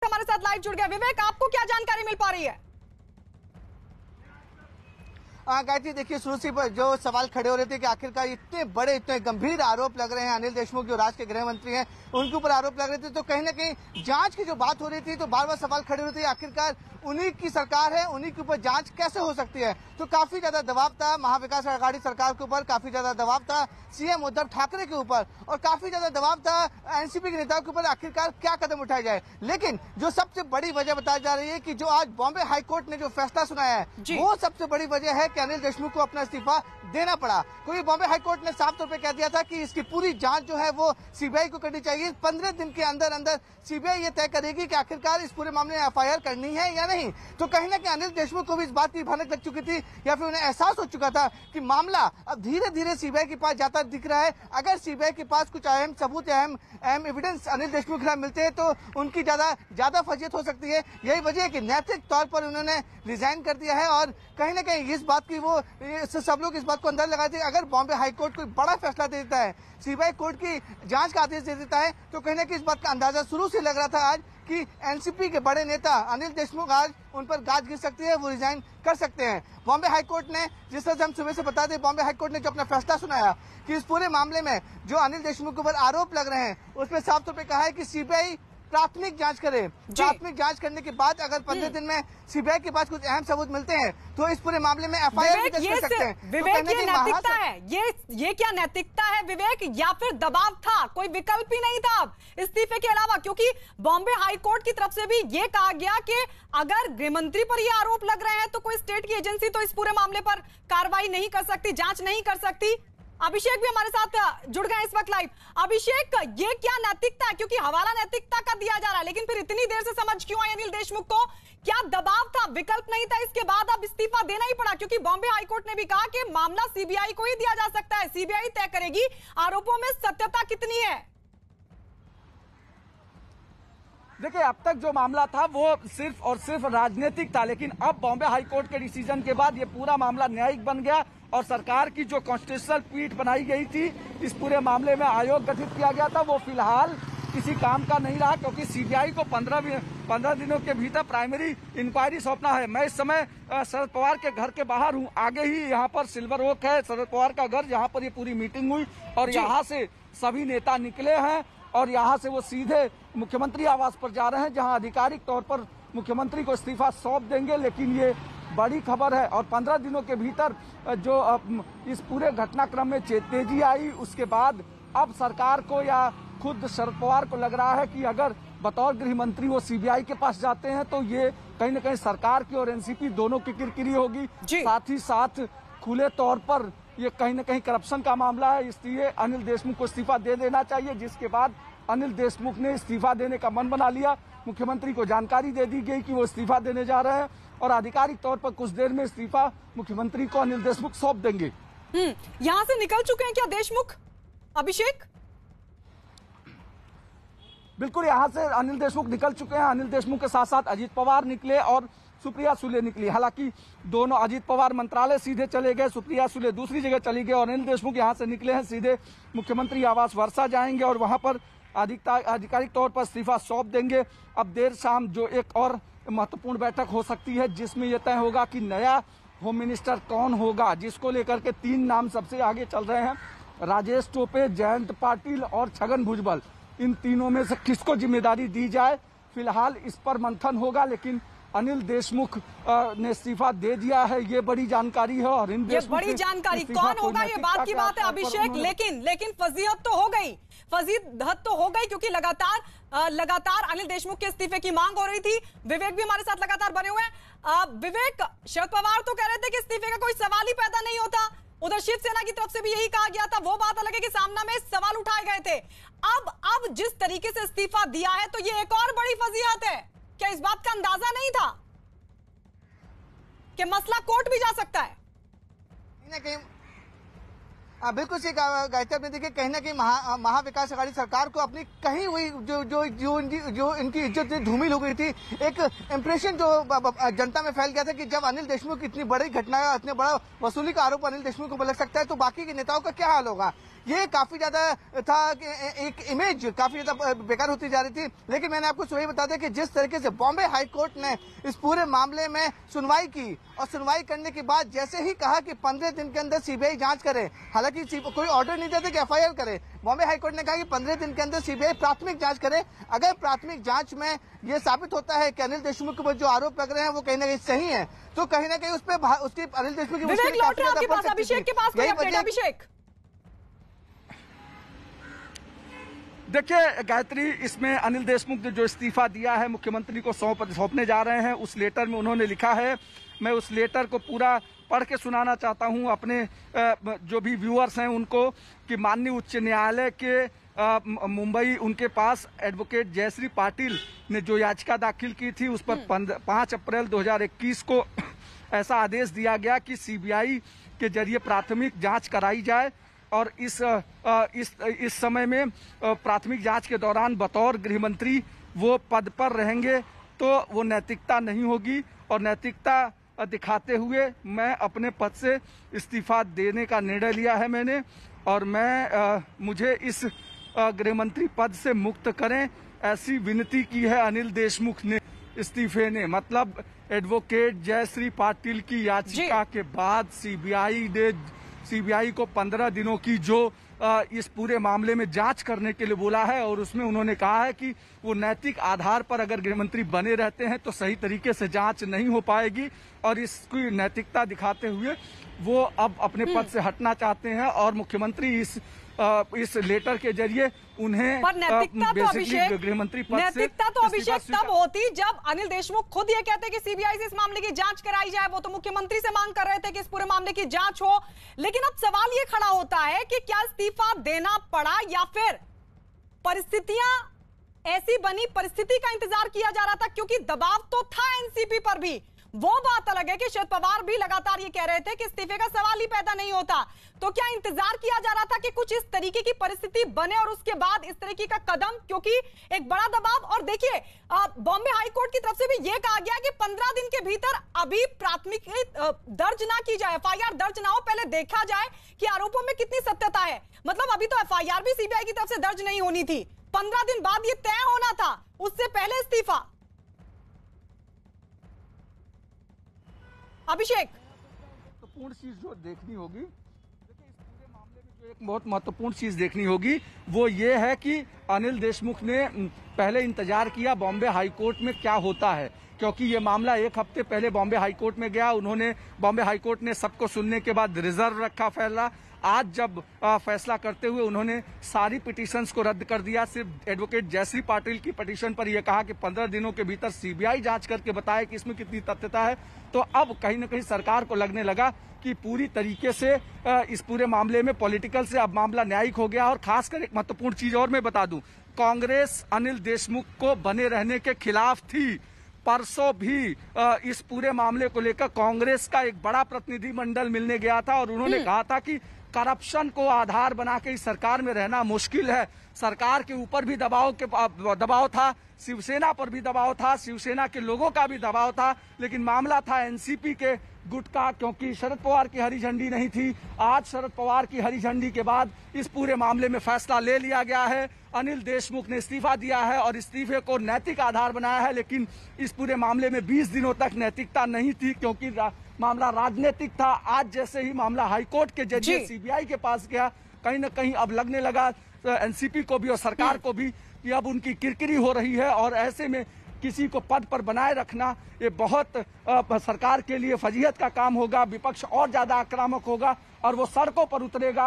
हमारे साथ लाइव जुड़ गया। विवेक, आपको क्या जानकारी मिल पा रही है? गायत्री, देखिए, शुरू से जो सवाल खड़े हो रहे थे कि आखिरकार इतने बड़े इतने गंभीर आरोप लग रहे हैं अनिल देशमुख जो राज्य के गृह मंत्री हैं उनके ऊपर आरोप लग रहे थे, तो कहीं ना कहीं जांच की जो बात हो रही थी तो बार बार सवाल खड़े हो रहे थे आखिरकार उन्हीं की सरकार है, उन्हीं के ऊपर जांच कैसे हो सकती है। तो काफी ज्यादा दबाव था महाविकास आघाड़ी सरकार के ऊपर, काफी ज्यादा दबाव था सीएम उद्धव ठाकरे के ऊपर और काफी ज्यादा दबाव था एनसीपी के नेताओं के ऊपर, आखिरकार क्या कदम उठाया जाए। लेकिन जो सबसे बड़ी वजह बताई जा रही है कि जो आज बॉम्बे हाईकोर्ट ने जो फैसला सुनाया है वो सबसे बड़ी वजह है कि अनिल देशमुख को अपना इस्तीफा देना पड़ा, क्योंकि बॉम्बे हाईकोर्ट ने साफ तौर पे कह दिया था कि इसकी पूरी जांच जो है वो सीबीआई को करनी चाहिए। 15 दिन के अंदर अंदर सीबीआई ये तय करेगी कि आखिरकार इस पूरे मामले में एफआईआर करनी है या नहीं। तो कहीं ना कहीं अनिल देशमुख को भी इस बात की भनक लग चुकी थी या फिर उन्हें एहसास हो चुका था कि मामला अब धीरे धीरे सीबीआई के पास जाता दिख रहा है। अगर सीबीआई के पास कुछ अहम सबूत अहम एविडेंस अनिल देशमुख के खिलाफ मिलते हैं तो उनकी ज्यादा फजीयत हो सकती है। यही वजह है कि नैतिक तौर पर उन्होंने रिजाइन कर दिया है और कहीं ना कहीं इस बात की वो सब लोग इस बात को अंदाजा लगाते हैं अगर बॉम्बे हाईकोर्ट कोई बड़ा फैसला दे देता है, सीबीआई कोर्ट की जांच का आदेश दे देता है, तो कहीं ना कहीं इस बात का अंदाजा शुरू से लग रहा था आज कि एनसीपी के बड़े नेता अनिल देशमुख आज उन पर गाज गिर सकती है, वो रिजाइन कर सकते हैं। बॉम्बे हाईकोर्ट ने, जिस तरह से हम सुबह से बता दें, बॉम्बे हाईकोर्ट ने जो अपना फैसला सुनाया कि इस पूरे मामले में जो अनिल देशमुख के ऊपर आरोप लग रहे हैं उसमें साफ तौर पर कहा है कि सीबीआई प्राथमिक जांच करे। प्राथमिक जांच करने के बाद अगर 15 दिन में सीबीआई के पास कुछ अहम सबूत मिलते हैं तो इस पूरे मामले में एफआईआर भी दर्ज कर सकते हैं। विवेक, ये नैतिकता है, ये क्या नैतिकता है विवेक, या फिर दबाव था? कोई विकल्प ही नहीं था अब इस्तीफे के अलावा, क्योंकि बॉम्बे हाईकोर्ट की तरफ से भी ये कहा गया कि अगर गृहमंत्री पर ये आरोप लग रहे हैं तो कोई स्टेट की एजेंसी तो इस पूरे मामले पर कार्रवाई नहीं कर सकती, जांच नहीं कर सकती। अभिषेक भी हमारे साथ जुड़ गए इस वक्त लाइव। अभिषेक, ये क्या नैतिकता है? क्योंकि हवाला नैतिकता का दिया जा रहा है, लेकिन फिर इतनी देर से समझ क्यों आई अनिल देशमुख को? क्या दबाव था, विकल्प नहीं था? इसके बाद अब इस्तीफा देना ही पड़ा, क्योंकि बॉम्बे हाईकोर्ट ने भी कहा कि मामला सीबीआई को ही दिया जा सकता है, सीबीआई तय करेगी आरोपों में सत्यता कितनी है। देखिए, अब तक जो मामला था वो सिर्फ और सिर्फ राजनीतिक था, लेकिन अब बॉम्बे हाईकोर्ट के डिसीजन के बाद ये पूरा मामला न्यायिक बन गया और सरकार की जो कॉन्स्टिट्यूशनल पीठ बनाई गई थी, इस पूरे मामले में आयोग गठित किया गया था, वो फिलहाल किसी काम का नहीं रहा, क्योंकि सीबीआई को 15 दिनों के भीतर प्राइमरी इंक्वायरी सौंपना है। मैं इस समय शरद पवार के घर के बाहर हूँ, आगे ही यहाँ पर सिल्वर ओक है शरद पवार का घर, जहाँ पर ये पूरी मीटिंग हुई और यहाँ से सभी नेता निकले हैं और यहाँ से वो सीधे मुख्यमंत्री आवास पर जा रहे हैं, जहाँ आधिकारिक तौर पर मुख्यमंत्री को इस्तीफा सौंप देंगे। लेकिन ये बड़ी खबर है और 15 दिनों के भीतर जो इस पूरे घटनाक्रम में तेजी आई, उसके बाद अब सरकार को या खुद शरद पवार को लग रहा है कि अगर बतौर गृह मंत्री वो सीबीआई के पास जाते हैं तो ये कहीं न कहीं सरकार की और एनसीपी दोनों की किरकिरी होगी। साथ ही साथ खुले तौर पर ये कहीं न कहीं करप्शन का मामला है, इसलिए अनिल देशमुख को इस्तीफा दे देना चाहिए। जिसके बाद अनिल देशमुख ने इस्तीफा देने का मन बना लिया, मुख्यमंत्री को जानकारी दे दी गई कि वो इस्तीफा देने जा रहे हैं और आधिकारिक तौर पर कुछ देर में इस्तीफा मुख्यमंत्री को अनिल देशमुख सौंप देंगे। यहाँ से निकल चुके हैं क्या देशमुख? अभिषेक, बिल्कुल, यहाँ से अनिल देशमुख निकल चुके हैं। अनिल देशमुख के साथ साथ अजीत पवार निकले और सुप्रिया सुले निकली। हालांकि दोनों, अजीत पवार मंत्रालय सीधे चले गए, सुप्रिया सुले दूसरी जगह चली गई और अनिल देशमुख यहाँ से निकले हैं, सीधे मुख्यमंत्री आवास वर्षा जाएंगे और वहां पर आधिकारिक तौर पर इस्तीफा सौंप देंगे। अब देर शाम जो एक और महत्वपूर्ण बैठक हो सकती है जिसमें यह तय होगा कि नया होम मिनिस्टर कौन होगा, जिसको लेकर के 3 नाम सबसे आगे चल रहे हैं, राजेश टोपे, जयंत पाटिल और छगन भुजबल। इन तीनों में से किसको जिम्मेदारी दी जाए, फिलहाल इस पर मंथन होगा। लेकिन अनिल देशमुख ने इस्तीफा दे दिया है, ये बड़ी जानकारी है और इन ये बड़ी जानकारी कौन होगा ये बात की बात है अभिषेक, लेकिन फजीहत तो हो गई, फजीहत तो हो गई, क्योंकि लगातार अनिल देशमुख के इस्तीफे की मांग हो रही थी। विवेक भी हमारे साथ लगातार बने हुए हैं। विवेक, शरद पवार तो कह रहे थे कि इस्तीफे का कोई सवाल ही पैदा नहीं होता, उधर शिवसेना की तरफ से भी यही कहा गया था। वो बात अलग है कि सामना में सवाल उठाए गए थे। अब जिस तरीके से इस्तीफा दिया है तो ये एक और बड़ी फजीहत है। क्या इस बात का अंदाजा नहीं था कि मसला कोर्ट भी जा सकता है? बिल्कुल सही कहा गायत्री आपने। देखिए कहीं ना कहीं महाविकास अघाड़ी सरकार को अपनी कहीं हुई जो इनकी इज्जत धूमिल हो गई थी, एक इम्प्रेशन जो जनता में फैल गया था कि जब अनिल देशमुख इतनी बड़ी घटना, इतने बड़ा वसूली का आरोप अनिल देशमुख को लग सकता है तो बाकी के नेताओं का क्या हाल होगा। ये काफी ज्यादा था कि एक इमेज काफी ज्यादा बेकार होती जा रही थी। लेकिन मैंने आपको वही बता दिया कि जिस तरीके से बॉम्बे हाई कोर्ट ने इस पूरे मामले में सुनवाई की और सुनवाई करने के बाद जैसे ही कहा कि 15 दिन के अंदर सीबीआई जांच करे, हालांकि कोई ऑर्डर नहीं देते कि एफआईआर करे, बॉम्बे हाई कोर्ट ने कहा कि 15 दिन के अंदर सीबीआई प्राथमिक जांच करे। अगर प्राथमिक जांच में ये साबित होता है कि अनिल देशमुख के ऊपर जो आरोप लग रहे हैं वो कहीं ना कहीं सही है, तो कहीं ना कहीं उस पर उसकी अनिल देशमुख की अभिषेक के पास अभिषेक। देखिए गायत्री, इसमें अनिल देशमुख ने जो इस्तीफा दिया है मुख्यमंत्री को सौंपने जा रहे हैं, उस लेटर में उन्होंने लिखा है, मैं उस लेटर को पूरा पढ़ के सुनाना चाहता हूं अपने जो भी व्यूअर्स हैं उनको, कि माननीय उच्च न्यायालय के मुंबई उनके पास एडवोकेट जयश्री पाटिल ने जो याचिका दाखिल की थी उस पर 5 अप्रैल 2021 को ऐसा आदेश दिया गया कि सीबीआई के जरिए प्राथमिक जांच कराई जाए और इस समय में प्राथमिक जांच के दौरान बतौर गृह मंत्री वो पद पर रहेंगे तो वो नैतिकता नहीं होगी और नैतिकता दिखाते हुए मैं अपने पद से इस्तीफा देने का निर्णय लिया है मैंने, और मुझे इस गृह मंत्री पद से मुक्त करें ऐसी विनती की है अनिल देशमुख ने इस्तीफे ने। मतलब एडवोकेट जयश्री पाटिल की याचिका के बाद सीबीआई को 15 दिनों की जो इस पूरे मामले में जांच करने के लिए बोला है, और उसमें उन्होंने कहा है कि वो नैतिक आधार पर अगर गृहमंत्री बने रहते हैं तो सही तरीके से जांच नहीं हो पाएगी, और इसकी नैतिकता दिखाते हुए वो अब अपने पद से हटना चाहते हैं और मुख्यमंत्री इस लेटर के जरिए उन्हें पर नैतिकता तो अभिषेक, गृहमंत्री पद नैतिकता तो अभिषेक तब होती जब अनिल देशमुख खुद ये कहते कि सीबीआई से इस मामले की जांच कराई जाए। वो तो मुख्यमंत्री से मांग कर रहे थे कि इस पूरे मामले की जांच हो। लेकिन अब सवाल ये खड़ा होता है कि क्या इस्तीफा देना पड़ा या फिर परिस्थितियां ऐसी बनी, परिस्थिति का इंतजार किया जा रहा था, क्योंकि दबाव तो था एनसीपी पर भी। वो बात अलग है कि शरद पवार भी लगातार ये कह रहे थे कि इस्तीफे का सवाल ही पैदा नहीं होता। तो क्या इंतजार किया जा रहा था कि कुछ इस तरीके की परिस्थिति बने और उसके बाद इस तरीके का कदम, क्योंकि एक बड़ा दबाव। और देखिए बॉम्बे हाई कोर्ट की तरफ से भी ये कहा गया कि 15 दिन के भीतर अभी प्राथमिकी दर्ज ना की जाए, एफआईआर दर्ज ना हो, पहले देखा जाए कि आरोपों में कितनी सत्यता है। मतलब अभी तो एफआईआर भी सीबीआई की तरफ से दर्ज नहीं होनी थी, 15 दिन बाद ये तय होना था, उससे पहले इस्तीफा। अभिषेक, महत्वपूर्ण चीज जो देखनी होगी, देखिए इस पूरे मामले में जो एक बहुत महत्वपूर्ण चीज देखनी होगी वो ये है कि अनिल देशमुख ने पहले इंतजार किया बॉम्बे हाई कोर्ट में क्या होता है, क्योंकि ये मामला 1 हफ्ते पहले बॉम्बे हाई कोर्ट में गया। उन्होंने बॉम्बे हाई कोर्ट ने सबको सुनने के बाद रिजर्व रखा फैसला। आज जब फैसला करते हुए उन्होंने सारी पिटीशंस को रद्द कर दिया, सिर्फ एडवोकेट जयश्री पाटिल की पिटीशन पर यह कहा कि 15 दिनों के भीतर सीबीआई जांच करके बताए कि इसमें कितनी तथ्यता है। तो अब कहीं न कहीं सरकार को लगने लगा कि पूरी तरीके से इस पूरे मामले में पॉलिटिकल से अब मामला न्यायिक हो गया। और खासकर एक महत्वपूर्ण चीज और मैं बता दूं, कांग्रेस अनिल देशमुख को बने रहने के खिलाफ थी। परसों भी इस पूरे मामले को लेकर कांग्रेस का एक बड़ा प्रतिनिधिमंडल मिलने गया था और उन्होंने कहा था कि करप्शन को आधार बना के इस सरकार में रहना मुश्किल है। सरकार के ऊपर भी दबाव था, शिवसेना पर भी दबाव था, शिवसेना के लोगों का भी दबाव था, लेकिन मामला था एनसीपी के गुट का, क्योंकि शरद पवार की हरी झंडी नहीं थी। आज शरद पवार की हरी झंडी के बाद इस पूरे मामले में फैसला ले लिया गया है। अनिल देशमुख ने इस्तीफा दिया है और इस्तीफे को नैतिक आधार बनाया है, लेकिन इस पूरे मामले में 20 दिनों तक नैतिकता नहीं थी, क्योंकि मामला राजनीतिक था। आज जैसे ही मामला हाईकोर्ट के जरिए सीबीआई के पास गया, कहीं न कहीं अब लगने लगा एनसीपी को भी और सरकार को भी कि अब उनकी किरकिरी हो रही है, और ऐसे में किसी को पद पर बनाए रखना ये बहुत सरकार के लिए फजीहत का काम होगा। विपक्ष और ज्यादा आक्रामक होगा और वो सड़कों पर उतरेगा।